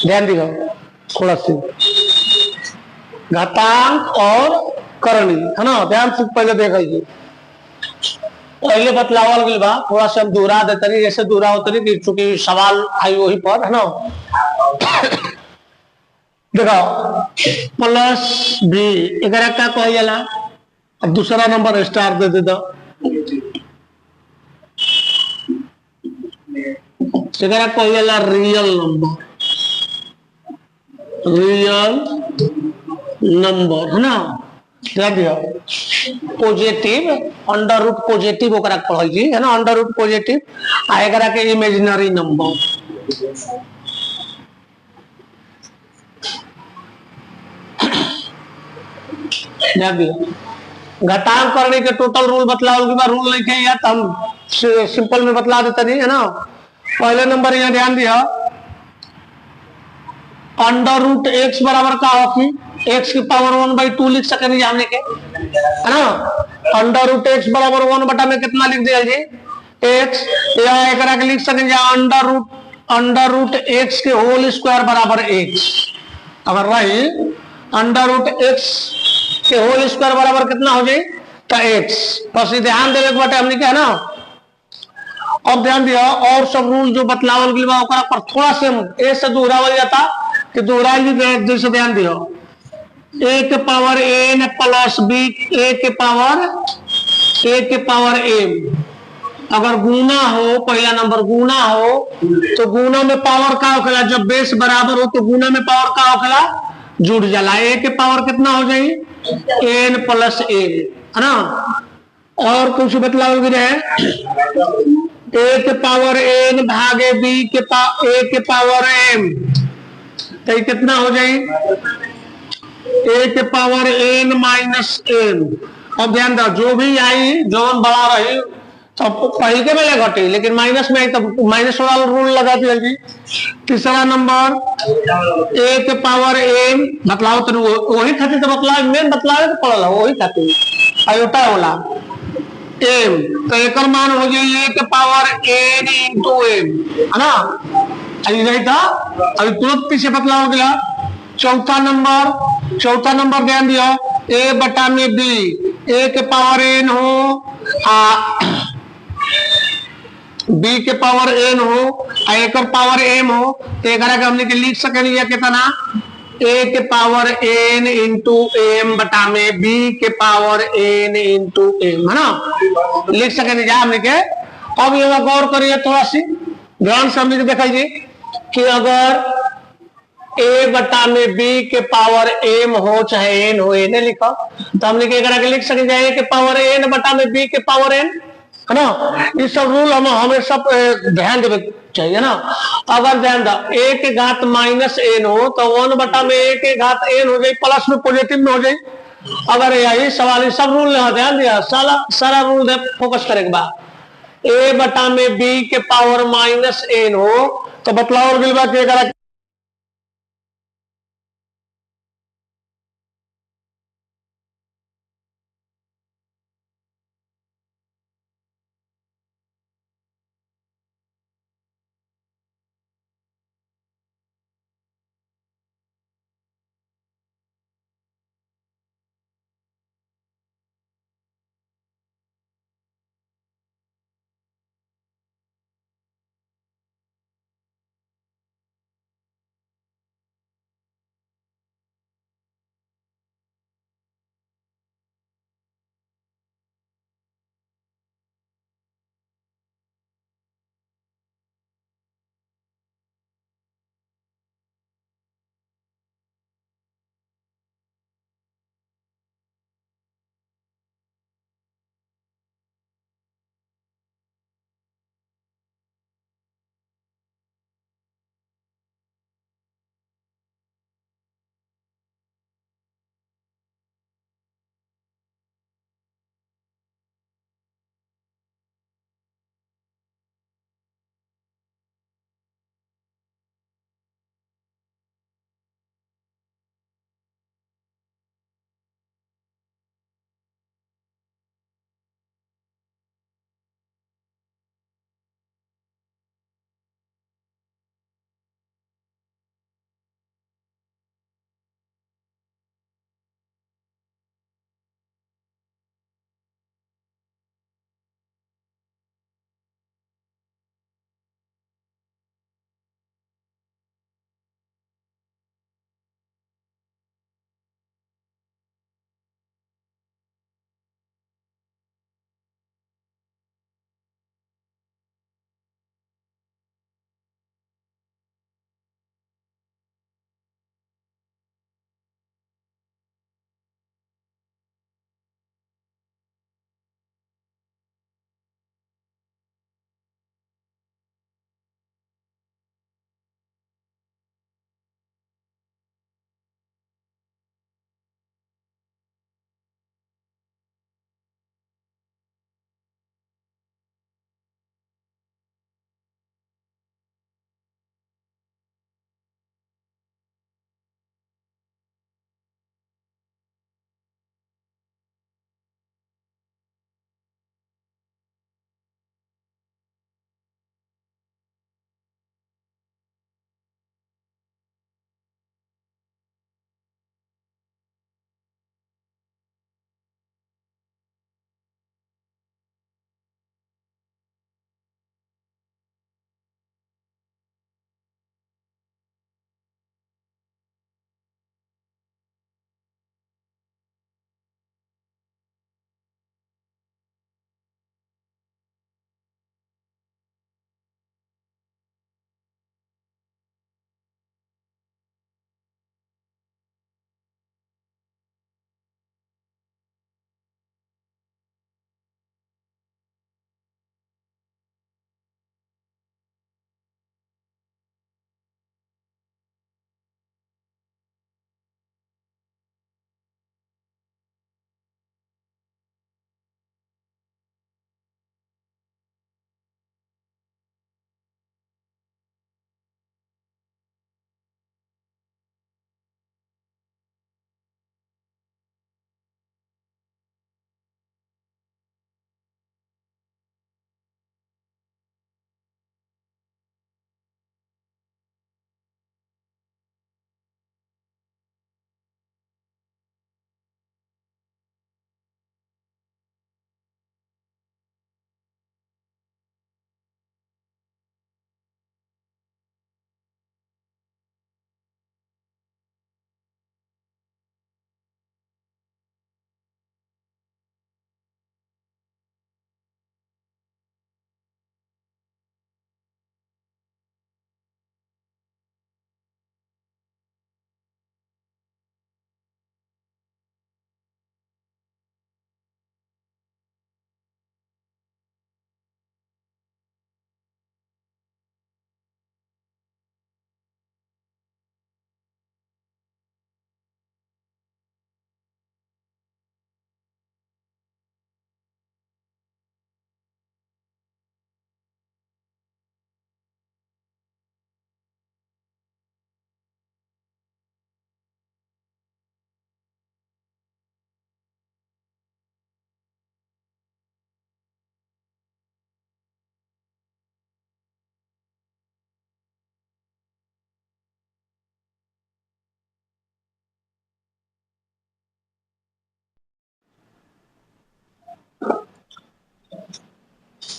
ध्यान दियो थोड़ा सी, घातांक और करणी है ना, ध्यान से पहले देखिए। पहले बतलावल गई बा, थोड़ा सा हम दोहरा देते रही, जैसे दोहरा होते रही चूंकि सवाल आई वही पर है ना। देखो प्लस बी एक क्या कह जाला, अब दूसरा नंबर स्टार दे दे दो, कह जाला रियल नंबर, रियल नंबर है ना। ध्यान दिया पॉजिटिव अंडर रूट पॉजिटिव पढ़ी है ना, अंडर रूट पॉजिटिव आ के इमेजिनरी नंबर। ध्यान दिया घटाव करने के टोटल रूल बतलाओ के बाद रूल नहीं थे या तो हम सिंपल में बतला देते नहीं है ना। पहले नंबर यहाँ ध्यान दिया अंडर रूट एक्स बराबर का होगी एक्स की पावर 1/2 लिख सके नहीं हमने के है ना। अंडर रूट एक्स बराबर 1 में कितना लिख दिया जी एक्स, या एक लिख सके अंडर रूट एक्स के होल स्क्वायर बराबर एक्स, अगर रही अंडर रूट एक्स के होल स्क्वायर बराबर कितना हो जाए तो एक्स, बस ध्यान देने के बाटे हमने क्या है ना। अब ध्यान दिया और सब रूल जो बतलावल गया पर थोड़ा से ए से दोहरावल जाता कि दोहराई भी जैसे ध्यान दियो ए के पावर एन प्लस बी ए के पावर एम, अगर गुना हो पहला नंबर गुना हो तो गुना में पावर का होखेला, जब बेस बराबर हो तो गुना में पावर का होखेला जुड़ जाला, ए के पावर कितना हो जाए एन प्लस एम है ना। और कुछ बतलाओ रहे ए के पावर एन भागे बी के ए के पावर एम, तो कितना हो जाए ए के पावर एन माइनस एन। अब ध्यान दो जो भी आई जो बड़ा रही तो पहले के में घटी लेकिन माइनस में आई तो माइनस वाला रूल लगा दिया जी। तीसरा नंबर ए के पावर एन बतलाओ तो वही खातिर तो बतलाव मेन बतलावे तो पड़ल वही खातिर आयोटा वाला एम, तो एक मान हो जाए ए के पावर एन इंटू एम है ना। अभी नहीं था अभी तुरंत पीछे बतलाव गया। चौथा नंबर ध्यान दिया ए बटा में बी ए के पावर एन हो बी के पावर एन हो एक पावर एम हो तो एक हमने के लिख सके नहीं कितना ए के पावर एन इंटू एम बटा में बी के पावर एन इंटू एम है ना, लिख सके नहीं जा हमने के। अब ये गौर करिए थोड़ा सी ध्यान से हमने दिखाइए कि अगर ए बटा में बी के पावर एम हो चाहे एन हो एन लिखा तो हमने के लिख सके जाए के पावर एन बटा में बी के पावर एन है ना। ये सब रूल हम हमेशा ध्यान देवे चाहिए ना। अगर ध्यान दो ए के घात माइनस एन हो तो 1 बटा में ए के घात एन हो जाए प्लस में पॉजिटिव में हो जाए। अगर यही सवाल सब रूल ध्यान दिया सारा रूल फोकस करेगा बाद ए बटा में बी के पावर माइनस एन हो तो बतलाओ बिल्कुल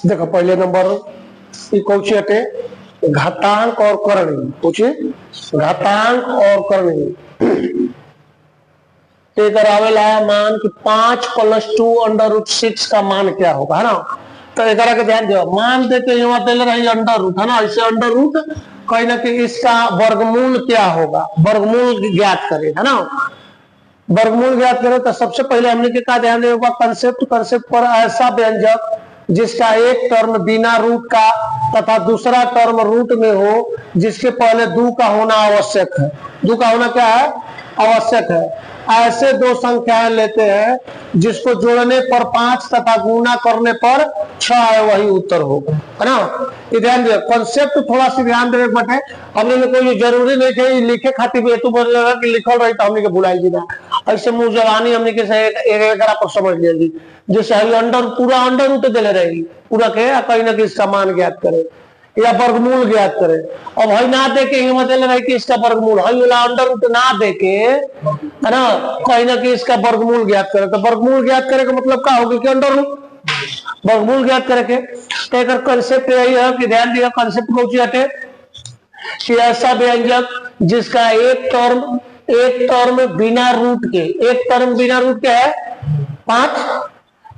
देखो पहले नंबर कौची हटे घातांक और करणी, पूछिए घातांक और करणी आवेला मान कि 5 + 2 √6 का मान क्या होगा, है ना। तो एक के ध्यान दो, मान देते यहाँ दे रही अंडर रूट, है ना, इसे अंडर रूट कहीं ना कहीं इसका वर्गमूल क्या होगा, वर्गमूल ज्ञात करें, है ना। वर्गमूल ज्ञात करें तो सबसे पहले हमने क्या ध्यान देगा, कंसेप्ट पर ऐसा व्यंजक जिसका एक टर्म बिना रूट का तथा दूसरा टर्म रूट में हो, जिसके पहले दो का होना आवश्यक है, दो का होना क्या है आवश्यक है। ऐसे दो संख्याएं लेते हैं जिसको जोड़ने पर 5 तथा गुणा करने पर 6 है, वही उत्तर होगा, है ना। ये ध्यान दिया, कॉन्सेप्ट थोड़ा सा ध्यान देने बैठे हमने कोई जरूरी नहीं है लिखे खातिर भी तू बोल रहा कि लिखल रही तो हमने के भुलाई जी ना, ऐसे मुंह जवानी हमने के एक पर समझ लिया जी। जैसे अंडर पूरा अंडर रूट दे रहेगी पूरा के कहीं ना कहीं इसका मान ज्ञात करे या वर्गमूल ज्ञात करे। अब हई ना दे के मतलब रहे कि इसका वर्गमूल, हई वाला अंडर रूट ना दे के, है ना, कहीं ना कहीं इसका वर्गमूल ज्ञात करे। तो वर्गमूल ज्ञात करे का मतलब क्या होगा कि अंडर रूट वर्गमूल ज्ञात करे के। तो एक कंसेप्ट यही है कि ध्यान दिया, कंसेप्ट कौन हटे कि ऐसा व्यंजक जिसका एक टर्म बिना रूट के, एक टर्म बिना रूट के है 5,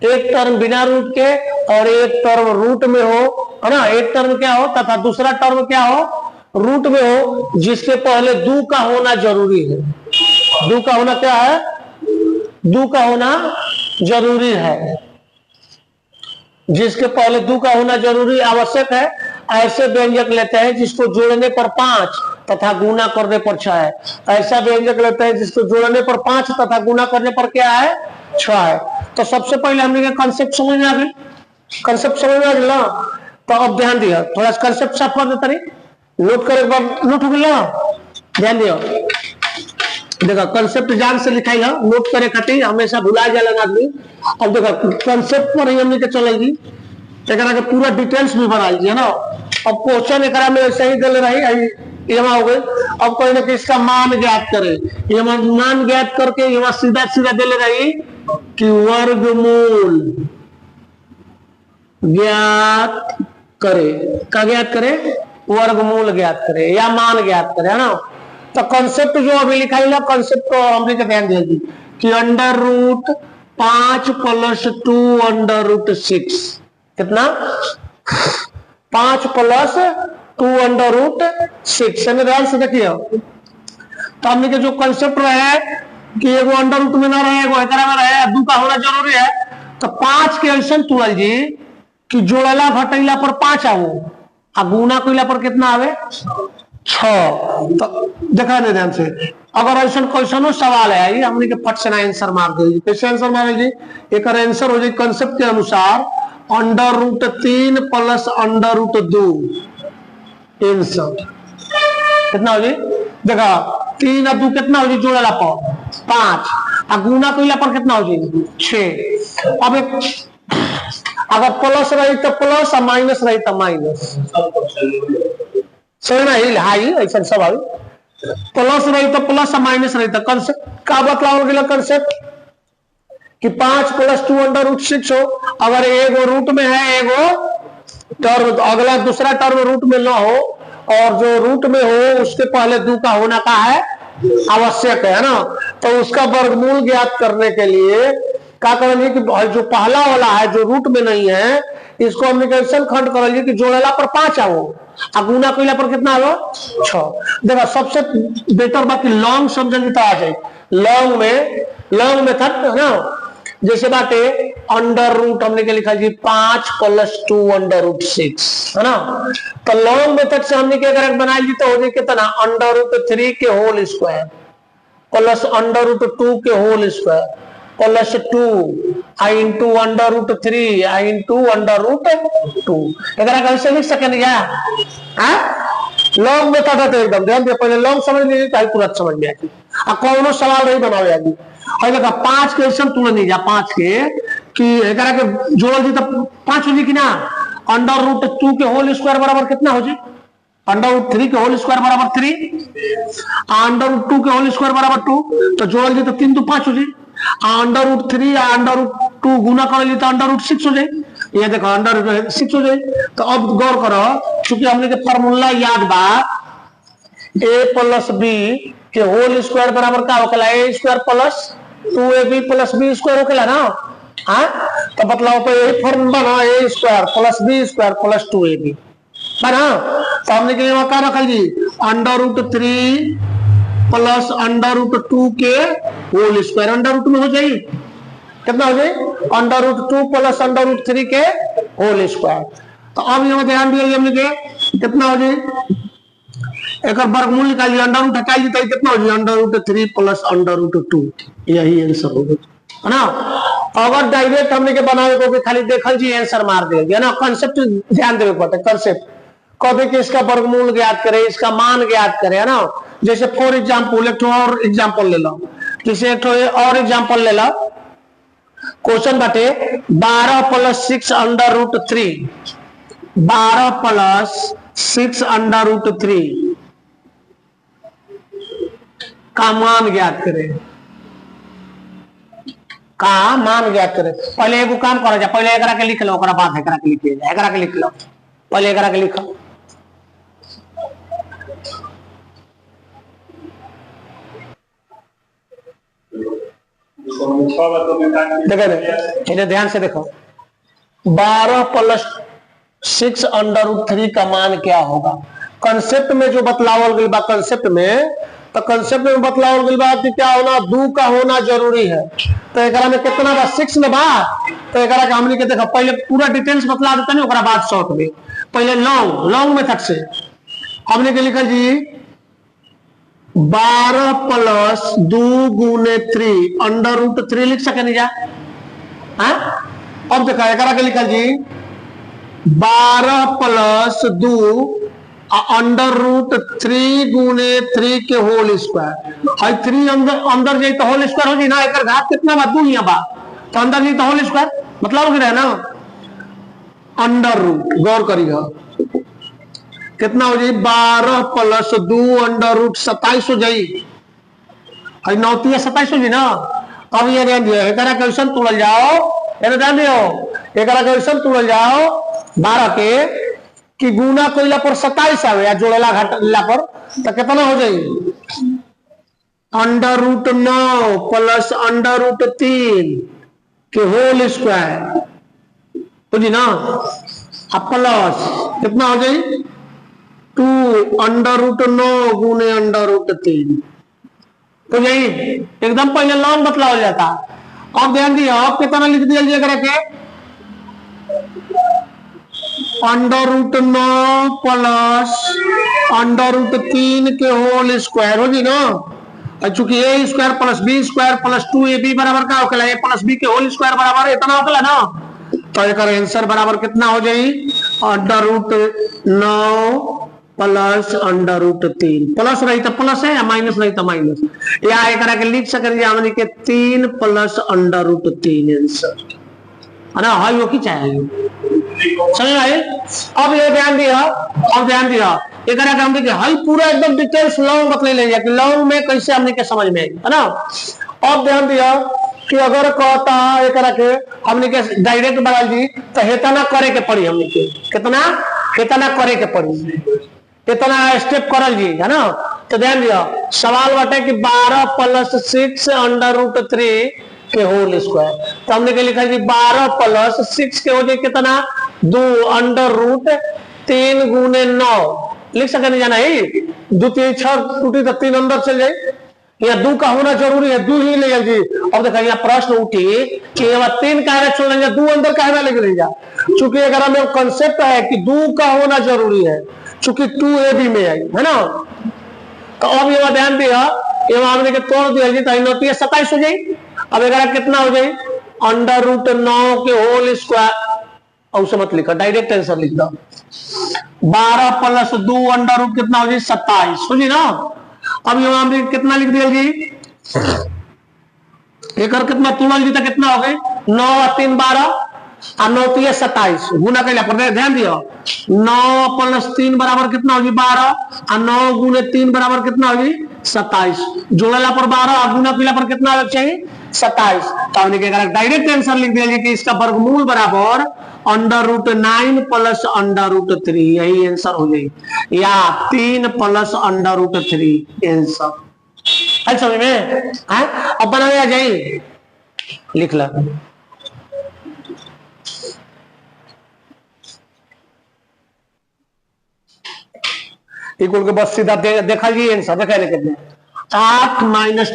एक टर्म बिना रूट के और एक टर्म रूट में हो, है ना, एक टर्म क्या हो तथा दूसरा टर्म क्या हो रूट में हो, जिसके पहले दो का होना जरूरी है। दो का होना क्या है, दो का होना जरूरी है, जिसके पहले दो का होना जरूरी आवश्यक है। ऐसे व्यंजक लेते हैं जिसको जोड़ने पर 5 तथा गुना करने पर 6 है। ऐसा व्यंजक लेते हैं जिसको जोड़ने पर 5 तथा गुना करने पर क्या है 6 है। तो सबसे पहले हमने कंसेप्ट समझ में आ गई, कंसेप्ट समझ में आ गया। तो अब ध्यान दिया, थोड़ा सा कंसेप्ट साफ कर देता नहीं, नोट कर एक बार नोट हो गया, ध्यान दियो। देखा कंसेप्ट जान से लिखाई है, नोट करे खातिर हमेशा भुला जाला आदमी। अब देखा कंसेप्ट पर ही हमने के चलेगी, एक पूरा डिटेल्स भी बना लीजिए ना। अब क्वेश्चन एक में ऐसे ही दे रही यहाँ हो गई। अब कोई ना इसका मान ज्ञात करे, ये मान ज्ञात करके यहाँ सीधा सीधा दे रही कि वर्गमूल ज्ञात करे, क्या ज्ञात करे वर्गमूल ज्ञात करे या मान ज्ञात करे, है ना। तो कंसेप्ट जो अभी लिखा है कंसेप्ट को हमने ध्यान दिया कि अंडर रूट 5 + 2 √6 कितना 5 + 2 √6 ध्यान से देखिए। तो हमने के जो कंसेप्ट रहे कि एगो अंडर रूट में ना रहे एगो एकरा में रहे, दो का होना जरूरी है। तो 5 के ऐसा तुरल जी कि जोड़ला घटैला पर 5 आवो आ गुना कइला पर कितना आवे 6। तो देखा नहीं ध्यान से, अगर ऐसा क्वेश्चन सवाल है हमने के फट से ना आंसर मार दे। कैसे आंसर मारे जी, एक आंसर हो जाए कंसेप्ट के अनुसार √3 + √2 आंसर कितना हो जी। देखा 3 और 2 कितना हो जी, जोड़ला पर 5 और गुना कइला पर कितना हो जी 6। अब अगर प्लस रही तो प्लस और माइनस रही तो माइनस, सही ना हाई ऐसा सवाल। प्लस रही तो प्लस और माइनस रही तो कंसेप्ट का बतलाओ गया कंसेप्ट कि 5 + 2 √6 हो। अगर एगो रूट में है एगो टर्म, अगला दूसरा टर्म रूट में ना हो और जो रूट में हो उसके पहले दो का होना का है आवश्यक है ना। तो उसका वर्गमूल ज्ञात करने के लिए क्या करेंगे कि जो पहला वाला है जो रूट में नहीं है इसको हम निकल खंड करेंगे कि जोड़ेला पर 5 आओ और गुना कइला पर कितना आओ 6। देखो सबसे बेटर बाकी लॉन्ग समझेंगे तो आ जाए। लॉन्ग मेथड है ना, जैसे बाटे अंडर रूट हमने के लिखा जी 5 + 2 √6 है ना। तो लॉन्ग मेथड से हमने क्या अगर बनाई जी तो हो जाए कितना √3 के होल स्क्वायर प्लस √2 के होल स्क्वायर प्लस 2 × √3 × √2। कैसे लिख सके लॉन्ग मेथड है तो एकदम ध्यान दिया, पहले लॉन्ग समझ लीजिए तो तुरंत समझ में आएगी और कौन सवाल नहीं बनावे आगे। और देखा 5 के ऐसा तुरंत नहीं जा 5 के कि के जोड़ दी तो 5 हो जी कि ना। √2 के होल स्क्वायर बराबर कितना हो जी, √3 के होल स्क्वायर बराबर 3 √2 के होल स्क्वायर बराबर 2। तो जोड़ दी तो 3 तो 5 हो जी। √3 √2 गुना कर ली तो √6 हो जाए। ये देखो अंडर 6 हो जाए। तो अब गौर करो, चूंकि हमने के फॉर्मूला याद बा ए प्लस बी के होल स्क्वायर बराबर का होखेला A square plus 2ab plus B square होखेला ना। हाँ तो बतलाओ, तो यही फॉर्मूला बना A square plus B square plus 2ab बना। तो हमने के लिए क्या रखल जी, √3 प्लस √2 के होल स्क्वायर √2 में हो जाए। कितना हो जाए, √2 प्लस √3 के होल स्क्वायर। तो अब यहाँ ध्यान दिया हमने के कितना हो जाए, एक वर्गमूल निकालिए, √रूट हटाइए तो कितना हो जाए, √3 प्लस √2। यही आंसर होगा, है ना। अगर डायरेक्ट हमने के बनावे को खाली देखल जी आंसर मार देगा ना, कंसेप्ट ध्यान देवे पड़ता है। कंसेप्ट कभी कि इसका वर्गमूल ज्ञात करे, इसका मान ज्ञात करे, है ना। जैसे फॉर एग्जाम्पल एक और एग्जाम्पल ले लो, जैसे एक और एग्जाम्पल ले लो। क्वेश्चन बाटे 12 प्लस 6 √3, 12 प्लस 6 √3 का मान ज्ञात करे, का मान ज्ञात करे। पहले एगो काम करो, पहले एकरा के लिख लो, ओकरा बाद एकरा के लिखिए, एकरा के लिख लो, पहले एकरा के लिखो। देखो ध्यान से देखो, 12 प्लस 6 √3 का मान क्या होगा। कंसेप्ट में जो बतलावल गई बा, कंसेप्ट में तो कंसेप्ट में बतलावल गई बा कि क्या होना, 2 का होना जरूरी है। तो एकरा में कितना बा, 6 में बा। तो एकरा का हमने के देखो, पहले पूरा डिटेल्स बतला देता नहीं, ओकरा बाद शॉर्ट में। पहले लॉन्ग मेथड से हमने के लिखा जी 12 प्लस 2 गुने 3 √3 लिख सके नहीं जा। हाँ अब देखा एकरा के लिखा जी 12 प्लस 2 √3 गुने 3 के होल स्क्वायर। 3 अंदर जाए तो होल स्क्वायर हो जी ना, एक घात कितना बा, 2 यहाँ बा, तो अंदर जाए तो होल स्क्वायर मतलब रहे ना √। गौर करिए कितना हो जाए, 12 प्लस 2 √27 हो जाए, 9 × 27 हो जाए ना। अब ये ध्यान दियो, एक क्वेश्चन तोड़ल जाओ, ध्यान दियो, एक क्वेश्चन तोड़ल जाओ 12 के कि गुना कोइला पर 27 आवे या जोड़ेला घटाला पर तो कितना हो जाए, √9 प्लस √3 के होल स्क्वायर बुझी ना। अब प्लस कितना हो जाए, 2 √9 गुने √3 तो यही एकदम पहले लॉन्ग बतलाओ जाता। अब ध्यान दिया, अब कितना लिख दिया जाएगा के √9 प्लस √3 के होल स्क्वायर हो जी ना। चूंकि A square plus B square plus 2ab बराबर का होखेला, ए प्लस बी के होल स्क्वायर बराबर इतना होखेला ना। तो एक आंसर बराबर कितना हो जाए, √9 प्लस √3। प्लस रही तो प्लस है या माइनस रही तो माइनस, या एक के लिख सके हमने के 3 प्लस √3 आंसर है ना। हाई हो कि चाहे समझ आए। अब ये ध्यान दिया, अब ध्यान दिया एक हम देखिए हाई पूरा एकदम डिटेल्स लॉन्ग बतले ले जाए कि लॉन्ग में कैसे हमने के समझ में आई, है ना। अब ध्यान दिया कि अगर कहता एक के हमने के डायरेक्ट बना जी तो हेतना करे के पड़ी, हमने के कितना हेतना करे के पड़ी, इतना स्टेप करल जी, है ना। तो ध्यान दिया सवाल बाटे कि 12 प्लस 6 √3 के होल स्क्वायर। तो हमने के लिखा जी 12 प्लस 6 के हो जाए कितना, 2 √3 गुने 9 लिख सके नहीं जाना है, 2 3 6 टूटी तो 3 अंदर चल जाए, यहाँ 2 का होना जरूरी है, 2 ही ले जी। अब देखा यहाँ प्रश्न उठी कि यहाँ 3 कहना छोड़ लेंगे, 2 अंदर कहना लेके नहीं जा। चूंकि अगर हमें कंसेप्ट है कि 2 का होना जरूरी है, चूंकि 2ab में आई, है ना। तो अब ये ध्यान दिया, ये हमने के तोड़ दिया जी, तो 9 × 27 हो जाए। अब एक कितना हो जाए, √9 के होल स्क्वायर, और उसे मत लिखा, डायरेक्ट आंसर लिख दो। 12 प्लस 2 √ कितना हो जाए, 27 हो जी ना। अब यहाँ हमने कितना लिख दिया जी, एक कितना तुलल जी, तो कितना हो गए 9 और 3 12 और 9 3 27 गुना कैला पर ध्यान दियो, 9 प्लस 3 बराबर कितना होगी 12 और 9 गुने 3 बराबर कितना होगी 27, जोड़ेला पर 12 और गुना कैला पर कितना होना चाहिए 27। तो हमने क्या करा, डायरेक्ट आंसर लिख दिया कि इसका वर्गमूल बराबर √9 प्लस √3, यही आंसर हो जाएगी, या 3 प्लस √3 आंसर है समझ में। अब बना आ जाए, लिख ला इक्वल के बस सीधा देखा जी आंसर देखा कितने 8 -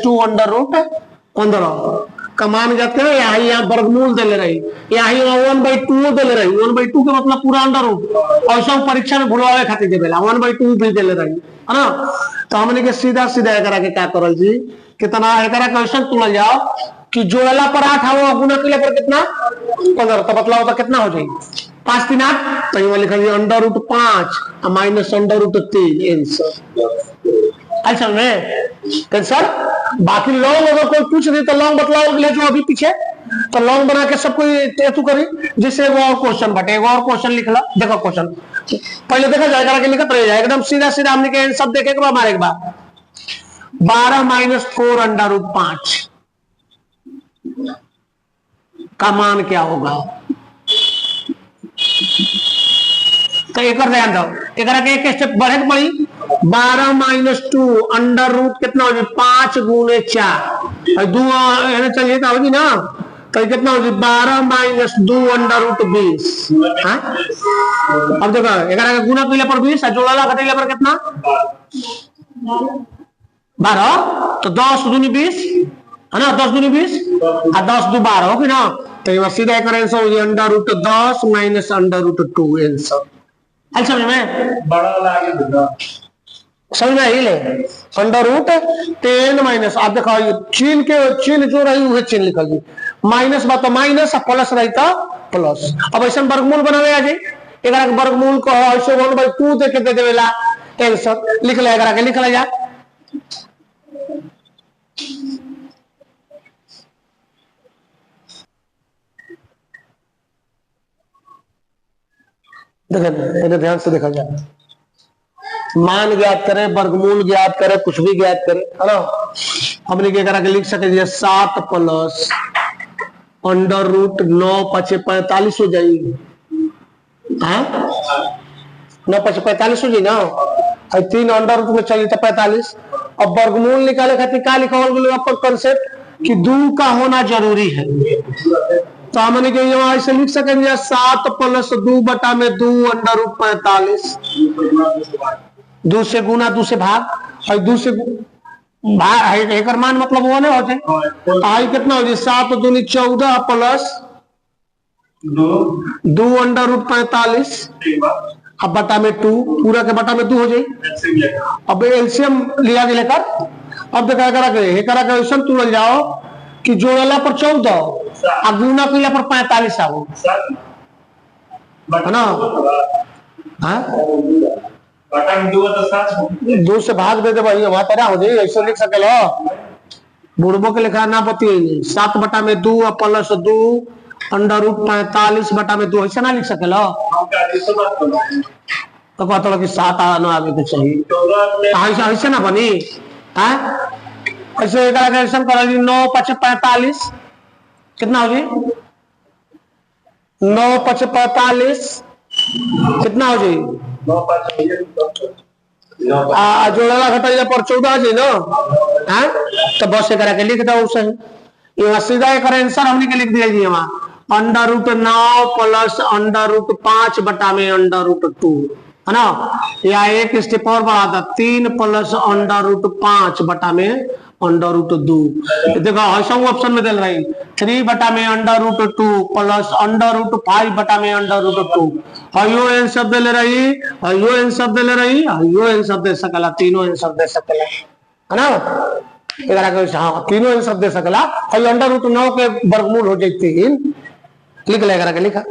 2 √15 कमान जाते हैं यहाँ वर्गमूल दे ले रही, यहाँ 1/2 दे ले रही, 1/2 का मतलब पूरा अंडर रूट, ऐसा परीक्षा में भुलवावे खातिर दे बेला 1/2 भी दे ले रही है ना। तो हमने के सीधा सीधा एकरा के क्या करल जी, कितना एकरा क्वेश्चन तुल जाओ कि जोड़ला पर 8 आओ गुना के पर कितना 15, तो बतलाओ तो कितना हो जाएगी 5 3 8, तो ये लिखा √5 माइनस √3 आंसर अच्छा में सर। बाकी लॉन्ग अगर कोई पूछ दे तो लॉन्ग बतलाओ ले जो अभी पीछे, तो लॉन्ग बना के सब कोई तू करी जिससे वो और क्वेश्चन बटे, और क्वेश्चन लिख ला। देखो क्वेश्चन पहले देखा जाएगा कि लिखत रह जाएगा एकदम सीधा सीधा, हमने के सब देखे के बाद हमारे एक बार 12 - 4 √5 का मान क्या होगा, तो एक ध्यान दो एक स्टेप बढ़े के पड़ी 12 - 2 अंडर रूट कितना हो जाए 5 गुने 4 दो चलिए तो होगी ना, तो कितना हो जाए 12 - 2 अंडर रूट 20। अब देखो 11 का गुना पीले पर 20 जोड़ा घटेले पर कितना 12, तो 10 दूनी 20 है ना, 10 दूनी 20 और 10 दो 12 होगी ना, तो सीधा एक आंसर हो जाए √10 माइनस √2 आंसर। अच्छा समझ में बड़ा समझ में ही ले √10 माइनस, आप देखो चिन्ह जो रही वह चिन्ह लिखल जी, माइनस बात माइनस प्लस रही था प्लस। अब ऐसा वर्गमूल बनावे आ जाए, एक वर्गमूल को ऐसे 1/2 दे के दे देवेला आंसर लिख ले, के लिख ले जा देखो ध्यान से देखा जाए, मान ज्ञात करे वर्गमूल ज्ञात करे कुछ भी ज्ञात करे है ना, हमने क्या करा के लिख सके 7 प्लस अंडर रूट 9 × 5 = 45 हो जाएगी, 9 × 5 = 45 हो जाए ना, 3 अंडर रूट में चली तो 45। अब वर्गमूल निकाले खातिर क्या लिखा अपन कंसेप्ट कि 2 का होना जरूरी है, तो हमने ऐसे लिख सके 7 प्लस 2 बटा में 2 अंडर रूट 45, 2 से गुना 2 से भाग और 2 से भाग एक मान मतलब वो नहीं होते, आई कितना हो जाए 7 दूनी 14 प्लस 2 अंडर रूट 45 अब बटा में 2 पूरा के बटा में 2 हो जाए। अब एलसीएम लिया के लेकर अब देखा करा के तुल जाओ कि जोड़ला पर 14 और गुना किला पर 45 आओ है ना, दो से भाग दे दे भाई वहां तरह हो जाए, ऐसे लिख सके बुढ़बो के लिखा ना बतिए 7 बटा में 2 प्लस 2 अंडर रूट 45 बटा में 2 ऐसा ना लिख सके तो कहता कि 7 आना आगे तो चाहिए ऐसे ना बनी ऐसे कैलकुलेशन करा 9 × 5 = 45 कितना हो जाए 9 × 5 = 45 कितना हो जाए जोड़ा घटा पर 14 आ जाए ना, तो बस से करा के लिख दो सही, सीधा एक आंसर हमने के लिख दिया जी वहां under root 9 plus under root 5 बटा में अंडर रूट 2 है ना, या एक स्टेप और बढ़ा था 3 प्लस अंडर रूट 5 बटा में अंडर रूट 2। देखो ऐसा ऑप्शन में दे रही 3 बटा में under root 2 plus under root 5 बटा में अंडर रूट 2 हयो आंसर दे ले रही, हयो आंसर दे ले रही, हयो आंसर दे सकला, तीनों आंसर दे सकला है ना, एकरा के हां तीनों आंसर दे सकला। हयो अंडर रूट 9 के वर्गमूल हो जाए 3 लिख ले, एकरा के लिखा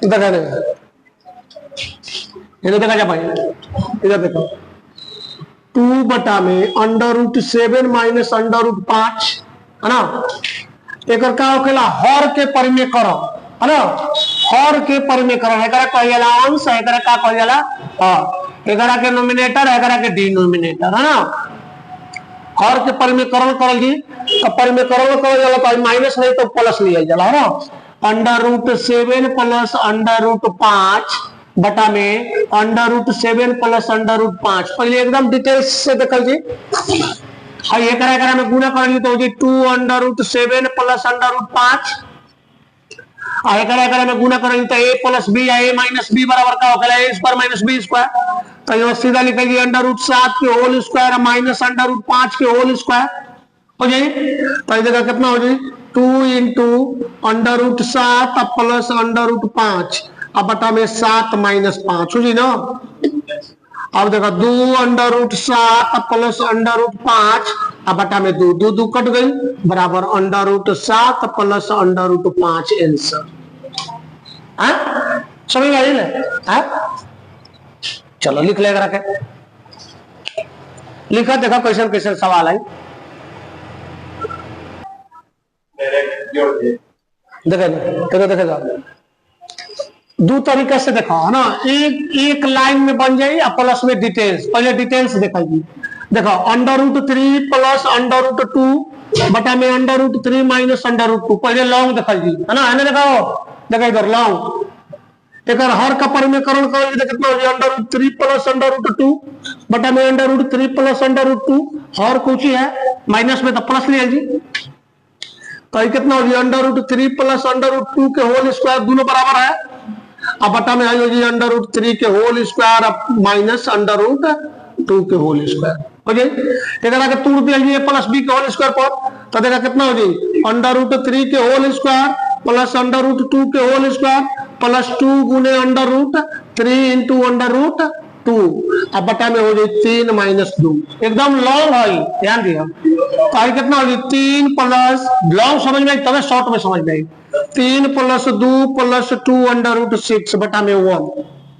इधर देखा जा भाई, इधर देखो 2 बटा में under root 7 minus under root 5 है ना, एक हर के परिमेय करो है ना, हर के परिमेकरण एकरा कहल जाला अंश, एकरा का कहल जाला हर, एकरा के नोमिनेटर, एकरा के डिनोमिनेटर, है ना। हर के परिमेकरण करल जी, तो परिमेकरण करल जाला तो माइनस नहीं तो प्लस लिया जाला, है ना। √7 प्लस √5 बटा में √7 प्लस √5, पहले एकदम डिटेल्स से देखल जी। हाँ एकरा में गुणा कर तो 2√7 प्लस √5, एकरा में गुणा कर तो a प्लस बी या a माइनस बी बराबर का होगा a square minus B square, तो यहाँ सीधा लिखेंगे √7 के होल स्क्वायर माइनस √5 के होल स्क्वायर हो जाए, तो जगह कितना हो जाए 2 इंटू √7 प्लस √5 अब बटा में 7 माइनस 5 हो जाए ना। अब देखो 2√7 प्लस √5 अब बटा में 2 2 2 कट गई बराबर √7 प्लस √5 आंसर। समझ में आई ना। चलो लिख लेगा के लिखा देखो क्वेश्चन क्वेश्चन सवाल है देखेगा दो तरीके से देखो है ना, एक लाइन में बन जाए या प्लस में डिटेल्स, पहले डिटेल्स दिखाइए। देखो √3 प्लस √2 बटा में √3 माइनस √2, पहले लॉन्ग दिखाइए है ना, देखो देखो इधर लॉन्ग एक हर का परिमेकरण करोगे कितना हो जाए √3 प्लस √2 बटा में √3 प्लस √2, हर कुछ है माइनस में तो प्लस ले जी, तो ये कितना हो जाए √3 प्लस √2 के होल स्क्वायर दोनों बराबर है, अब बटा में आई हो जाए √3 के होल स्क्वायर माइनस √2 के होल स्क्वायर हो जाए, एक के तोड़ दिया प्लस बी के होल स्क्वायर पर, तो देखा कितना हो जाए √3 के होल स्क्वायर प्लस √2 के होल स्क्वायर प्लस 2 गुने √3 इंटू √2 अब बटा में हो जाए 3 माइनस 2, एकदम लॉन्ग है ध्यान दिया, तो आई कितना हो जाए 3 प्लस लॉन्ग समझ में तब शॉर्ट में समझ में 3 प्लस 2 प्लस 2 √6 बटा में 1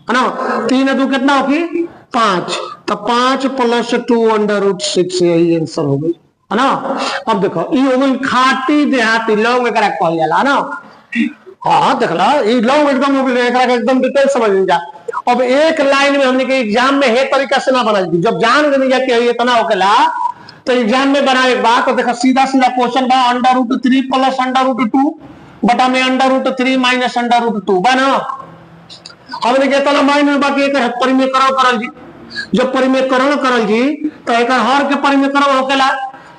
है ना, 3 2 कितना होगी 5, तो 5 प्लस 2 √6 यही आंसर हो गई है ना। अब देखो ये हो गई खाटी देहाती लॉन्ग एकरा कहल जाला ना। हाँ देख ला ये लॉन्ग एकदम हो गई, एकरा एकदम डिटेल समझ जा। अब एक लाइन में हमने के एग्जाम में है तरीका से ना बना, जब जान गए जाके इतना होकेला तो एग्जाम में बनाए एक बात, तो देखो सीधा सीधा क्वेश्चन बा √3 प्लस √2 बटा में √3 माइनस √2 बना, हमने के तना माइनस बाकी एक परिमेकरण करल जी, जब परिमेकरण करल जी तो एक हर के परिमेकरण होकेला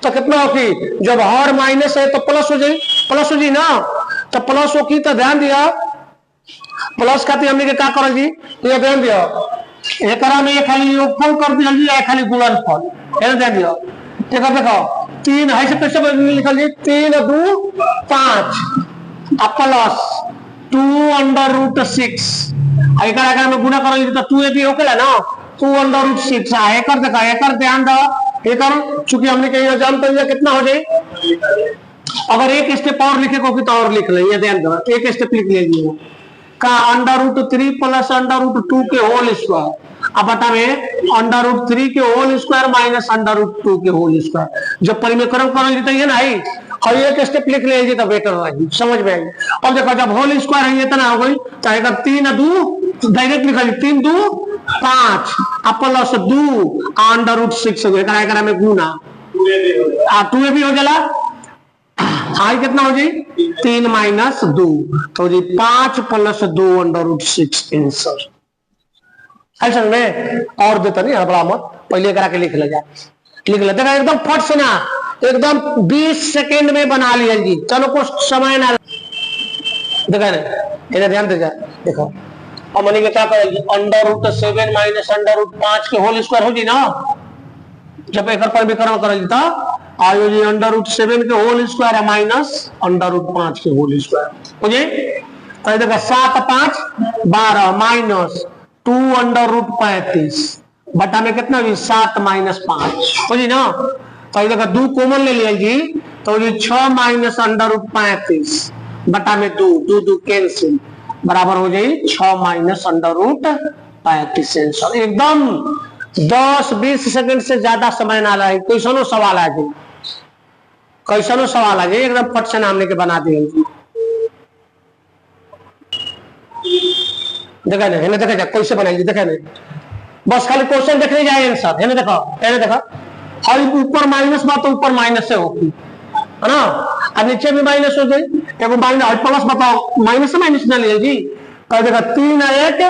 तो कितना होगी, जब हर माइनस है तो प्लस हो जाए ना, तो प्लस हो की तो ध्यान दिया प्लस खातिर हमने के का करल जी ये ध्यान दिया, एकरा में खाली योगफल कर दिया जी खाली गुणनफल ये ध्यान दिया, ठीक है देखो 3 है से कैसे लिखल जी 3 2 5 प्लस 2√6 एकरा में गुणा करल तो 2 भी होकेला ना 2√6 एकर देखो एकर ध्यान दो एकर चूंकि हमने कहीं जानते हैं कितना हो जाए, अगर एक स्टेप और लिखे को तो और लिख लें, ध्यान दो एक स्टेप लिख लीजिए का √3 प्लस √2 के होल स्क्वायर अब बता में √3 के होल स्क्वायर माइनस √2 के होल स्क्वायर, जब परिमेकरण कर लेते हैं ना और एक स्टेप लिख लीजिए तो बेटर रहेगी समझ में आएगी। अब देखो जब होल स्क्वायर है इतना हो गई तो अगर 3 2 डायरेक्ट लिखा 3 2 5 प्लस 2 √6 में गुना 2 भी हो जाला, आई कितना हो जाए 3 माइनस 2 तो जी 5 प्लस 2 √6 आंसर ऐसा में और देता नहीं हड़बड़ा मत, पहले करा के लिख ले देखा एकदम फट से ना एकदम 20 सेकेंड में बना लिया जी, चलो कुछ समय ना देखा नहीं ध्यान दे देखो अब मनी के क्या करेगी √7 माइनस √5 के होल स्क्वायर हो जी ना, जब एक परिमेकरण करेगी तो आयो जी √7 के होल स्क्वायर है माइनस √5 के होल स्क्वायर हो जाए, तो देखो 7 5 12 माइनस 2 √35 बटा में कितना भी 7 माइनस 5 हो जी ना, तो देखो 2 कॉमन ले लिया जी तो जी 6 माइनस √35 बटा में 2 2 2 कैंसिल बराबर हो जाए 6 माइनस √35 आंसर। एकदम 10-20 सेकंड से ज्यादा समय ना लगे, कैसनो सवाल आ जाए कैसनो सवाल आ जाए एकदम फट से हमने के बना दिए। देखा नहीं है, देखा जाए कैसे बनाएंगे, देखा नहीं, बस खाली क्वेश्चन देखने जाए आंसर है ना, देखो है देखा, और ऊपर माइनस बात तो ऊपर माइनस से होगी है ना, और नीचे भी माइनस हो जाए, एगो माइनस प्लस बताओ, माइनस से माइनस ना ले जी, तो देखा 3 1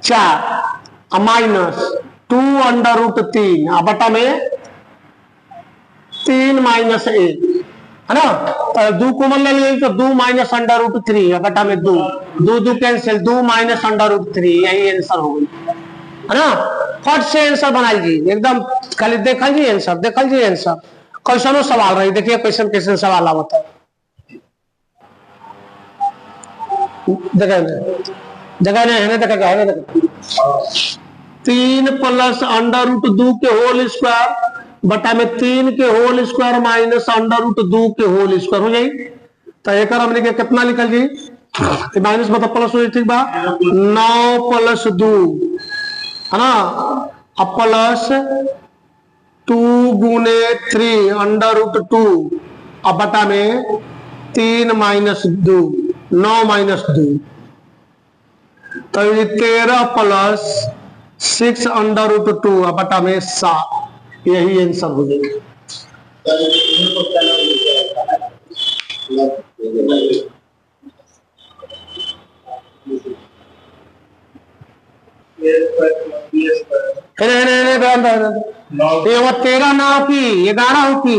4 माइनस 2 अंडर रूट 3 बटा में 3 माइनस 1 है ना, तो 2 कॉमन ले लिए तो 2 माइनस अंडर रूट 3 बटा में 2 2 2 कैंसिल, 2 माइनस अंडर रूट 3, यही आंसर हो गई है ना। फट से आंसर बना लीजिए एकदम, खाली देखल जी आंसर, देखल जी आंसर, क्वेश्चनों सवाल रही, देखिए क्वेश्चन कैसे सवाल आवता है, देखा नहीं देखा क्या है, 3 प्लस अंडर रूट 2 के होल स्क्वायर बटा में 3 के whole square minus under root 2 के होल स्क्वायर हो जाए, तो एक हमने के कितना निकल जी, माइनस मतलब प्लस हो जाए, ठीक बा, 9 प्लस 2 है ना, अब प्लस 2 गुने 3 अंडर रूट 2 अब बटा में 3 माइनस 2 9 माइनस 2, तो ये 13 प्लस 6 अंडर रूट 2 अब बटा में 7, यही आंसर हो जाएगा। ये 13 9 की 11 की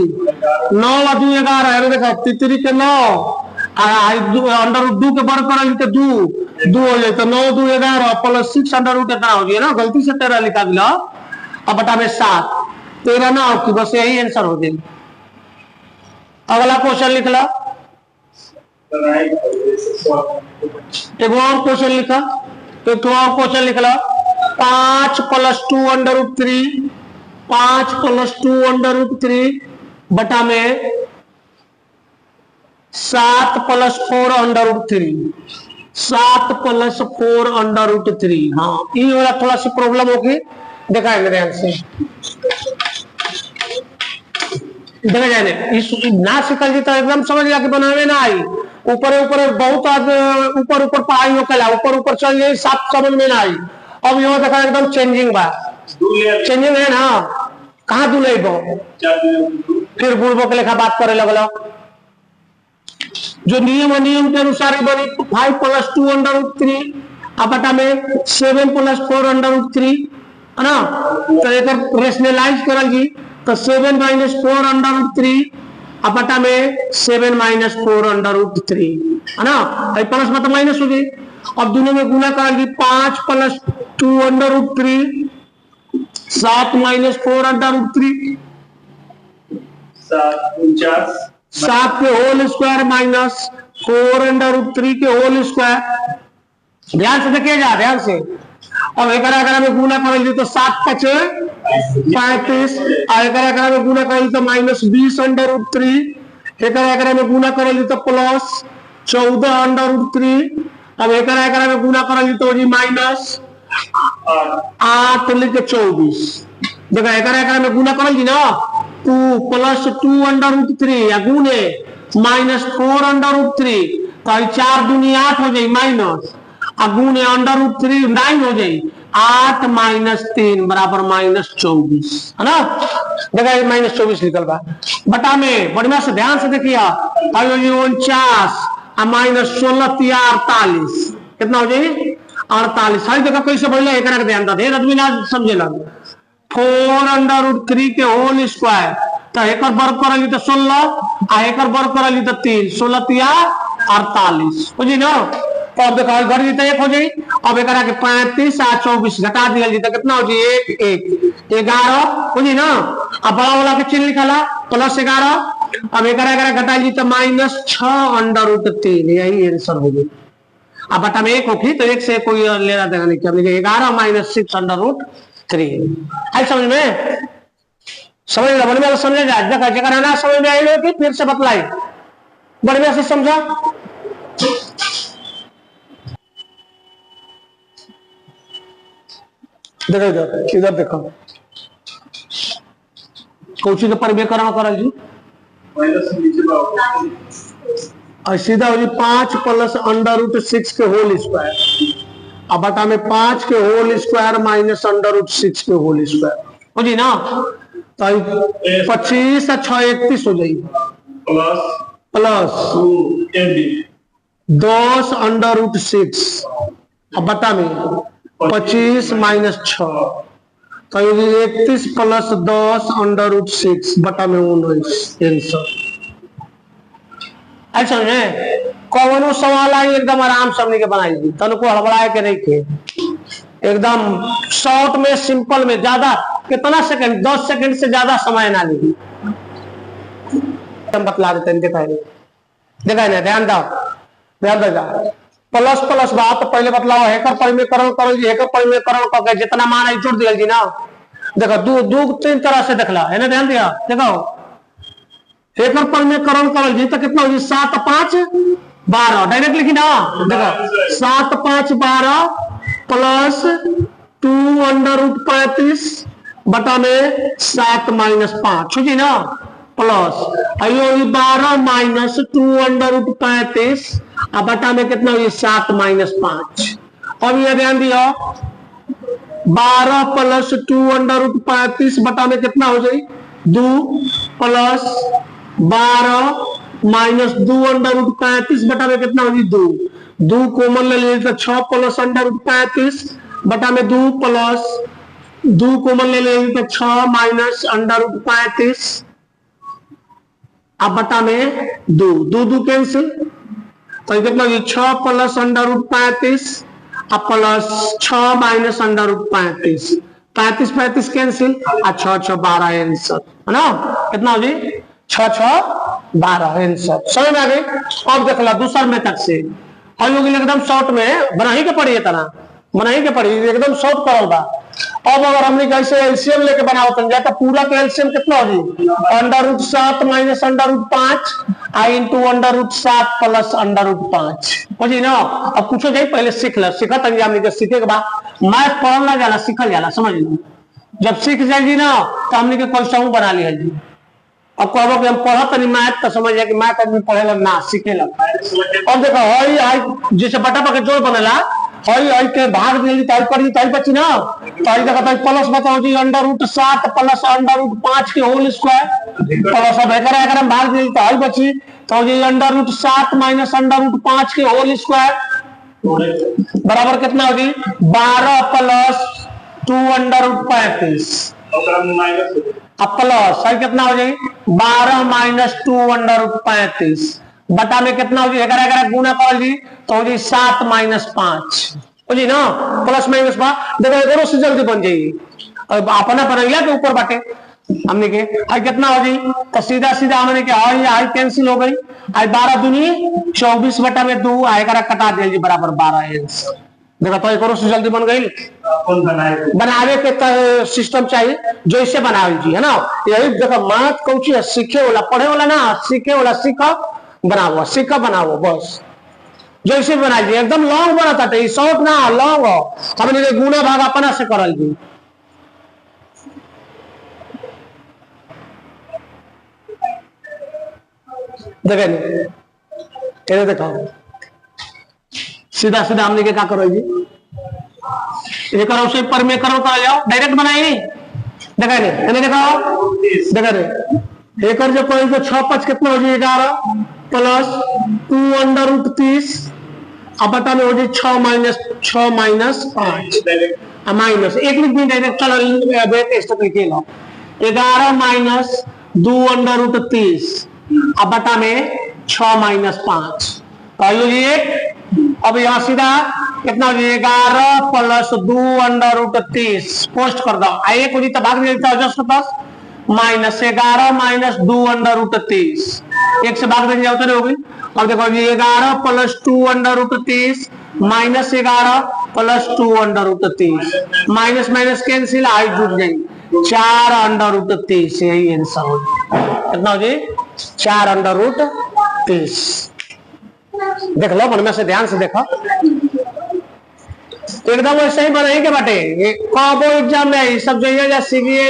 9 2 11 देखो, तितरी के 9 अंडर रूट 2 के बड़ कर 2 हो जाए, तो 9 2 11 प्लस 6 अंडर रूट इतना हो जाए ना, गलती से 13 लिखा दिला, अब बटा में 7, 13 9 की, बस यही आंसर हो जाएगी। अगला क्वेश्चन लिख ला, एक और क्वेश्चन लिखा, तो और क्वेश्चन लिख ला, 5 plus 2 under root 3 5 plus 2 under root 3 बटा में 7 plus 4 under root 3 7 plus 4 under root 3, हाँ ये वाला थोड़ा सी प्रॉब्लम होगी, दिखाएंगे ध्यान से, देखा जाए इस ना सिकल जी तो एकदम समझ लिया कि बनावे ना आई, ऊपर ऊपर बहुत ऊपर ऊपर पढ़ाई हो कला, ऊपर ऊपर चल जाए साफ समझ में ना आई, अब यहाँ देखा एकदम चेंजिंग बा, चेंजिंग है ना, कहाँ दूल्हे फिर बुढ़बो के लेखा बात करे लगल, जो नियम है नियम के अनुसार ही बनी, 5 प्लस 2 अंडर रूट 3 अब बटा में 7 प्लस 4 अंडर रूट 3 है ना, तो एक रेशनलाइज करल जी, तो 7 माइनस 4 अंडर रूट 3 अब बटा में 7 माइनस 4 अंडर रूट 3 है ना, प्लस मतलब माइनस हो गई, अब दोनों में गुना कर ली, 5 plus 2 under root 3 7 minus 4 under root 3 7 के whole square minus 4 under root 3 के होल स्क्वायर, ध्यान से देखिए जा, ध्यान से, और एक में गुना कर तो 7 5 35, और एक में गुना कर तो माइनस 20 अंडर रूट 3, एक में गुना कर तो प्लस 14 अंडर रूट 3, अब एक में गुना कर तो जी माइनस 8 लिख 24, देखो एक में गुना कर ना 2 प्लस 2 अंडर रूट 3 या गुने माइनस 4 अंडर रूट 3, तो 4 दूनी 8 हो जाए माइनस, अब गुने अंडर रूट 3 9 हो जाए, 8 माइनस 3 बराबर माइनस 24 है ना, देखा माइनस 24 निकल बा, बटा में बढ़िया से ध्यान से देखिए, 49 माइनस 16 48 कितना हो जाए 48, सारी जगह कैसे बढ़िया एक ध्यान दे, आदमी ना समझे लग, 4 अंडर रूट 3 के होल स्क्वायर, तो एक वर्ग कर तो 16 एक वर्ग कर तो 3 16 48 हो जी ना, तो अब देखो घर जीता 1 हो जाए, अब एक 35 और 24 घटा दिया जीता कितना हो जाए 1 1 11 हो जी ना, अब बड़ा वाला के चिन्ह लिखा प्लस 11, अब एक घटा ली तो माइनस 6 अंडर रूट 3, यही आंसर हो गई, अब बटा में 1 होगी तो 1 से कोई लेना देना नहीं, क्या 11 माइनस 6 अंडर रूट 3, आई समझ में, समझ लो बढ़िया से समझे जाए, देखा जगह ना समझ में आई लो कि फिर से बतलाई, बढ़िया से समझा, देखो इधर देखो, कौची के परिव्यकरण करल जी, सीधा हो जी 5 प्लस अंडर रूट 6 के होल स्क्वायर, अब बटा में 5 के whole square minus under root 6 के होल स्क्वायर हो जी ना, तो 25 और 6 31 हो जाएगी प्लस 10 अंडर रूट 6। अब बटा में 25 माइनस 6 तो 31 प्लस 10 अंडर रूट 6 बटा में 19 आंसर। अच्छा है कौनो सवाल आई एकदम आराम से हमने के बनाई तन को हड़बड़ाए के नहीं के, एकदम शॉर्ट में सिंपल में, ज्यादा कितना सेकंड 10 सेकंड से ज्यादा समय ना लेगी, हम बतला देते हैं। देखा है ना, ध्यान दो जा प्लस प्लस बात पहले बतलाओ हेकर परिमेयकरण करो जी, हेकर परिमेयकरण करके जितना मान आई जोड़ दिया जी ना। देखो दो तीन तरह से देखला है ना, ध्यान दिया देखो हेकर परिमेयकरण करल जी तो कितना हो जी 7 5 12 डायरेक्ट लिखी ना। देखो 7 5 12 प्लस 2 अंडर रूट 35 बटा में 7 माइनस 5 हो जी ना, प्लस अयो 12 माइनस 2 अंडर रूट 35 अब बटा में कितना हुई 7 माइनस 5। अब ये ध्यान दिया 12 प्लस 2 अंडर रूट 35 बटा में कितना हो जाए 2 प्लस 12 माइनस 2 अंडर रूट 35 बटा में कितना होगी 2 कॉमन ले लिए तो 6 प्लस अंडर रूट 35 बटा में 2 प्लस 2 कॉमन ले लिए तो 6 माइनस अंडर रूट 35 अब बटा में 2 कैंसिल तो कितना 6 प्लस अंडर रूट 35 अब plus 6 minus under root 35 35 cancel और 6 6 12 आंसर है ना। कितना हो जी 6 6 12 आंसर समझ में आ गई। अब देख ला दूसरा में तक से और लोग एकदम शॉर्ट में बनाई के पड़ी तना बनाई के पड़ी एकदम शॉर्ट करल बा। अब अगर हमने कैसे एलसीएम लेके बनाओ तो पूरा का एलसीएम कितना हो जी under root 7 minus under root 5 I into under root 7 plus under root 5 हो जी ना। अब पूछो जाए पहले सीख लो सीखत हमने सीखे के बाद मैथ पढ़ना जाला सीखल जाला समझ लो। जब सीख जाएगी ना तो हमने के क्वेश्चन बना लिया जी। अब कहबो कि हम पढ़त नहीं मैथ तो समझ जाए कि मैथ आदमी पढ़ेला ना सीखेला। अब देखो हई आई जैसे बटा पर जोड़ बनेला हई आई के भाग दिली ताई पर दी ताई बची ना ताई देखो ताई प्लस बताओ जी under root 7 plus under root 5 के होल स्क्वायर प्लस अब एकरा एकरा भाग दिली ताई बची तो जी under root 7 minus under root 5 के होल स्क्वायर बराबर कितना होगी 12 प्लस 2 अंडर रूट 35 अब प्लस सही कितना हो जाए 12 माइनस 2 अंडर रूट 35 बटा में कितना हो जाए गुना कर जी तो हो जी 7 माइनस 5 हो जी ना प्लस माइनस 5 देखो एगो से जल्दी बन जाएगी। अब अपना बनैया के ऊपर बाटे हमने के आई कितना हो जाए तो सीधा सीधा हमने के आई कैंसिल हो गई आई 12 दूनी 24 बटा में 2 आएगा कटा दिया जी बराबर 12 आंसर। देखा तो एक से जल्दी बन गई। बनावे के सिस्टम चाहिए जो इसे बनावे जी है ना। यही देखो मैथ कौची है सीखे वाला पढ़े वाला ना सीखे वाला सीखो बनाओ सीखो बनाओ बस जो इसे बना जी एकदम लॉन्ग बना था शॉर्ट ना लॉन्ग हो हमने गुना भाग अपना से करल जी। देखे देखो सीधा सीधा हमने के क्या करो जी एक उसे परिमेयकरण करा जाओ डायरेक्ट बनाए देखा रे देखा रे एक जो कोई तो 6 5 कितना हो जाए 11 प्लस 2 अंडर रूट 30 अब बता में हो जाए 6 माइनस 5 माइनस एक लिख दी डायरेक्ट चलो लिखे लो 11 माइनस 2 अंडर रूट 30 अब बता में 6 माइनस 5 तो ये अब यहाँ सीधा कितना हो जाए 11 प्लस 2 अंडर रूट 30 पोस्ट कर दो आई को जी भाग देता है जस्ट बस माइनस 11 माइनस 2 अंडर रूट 30 एक से भाग देने जाओ तो होगी। अब देखो जी 11 plus 2 under root 30 minus 11 plus 2 under root 30 minus minus cancel आई जुड़ जाएगी 4 अंडर रूट 30 यही आंसर हो कितना हो जाए 4 अंडर रूट 30। देख लो मन में से ध्यान से देखो एकदम वैसे ही बनाई के बाटे कबो एग्जाम में सब जो सीखिए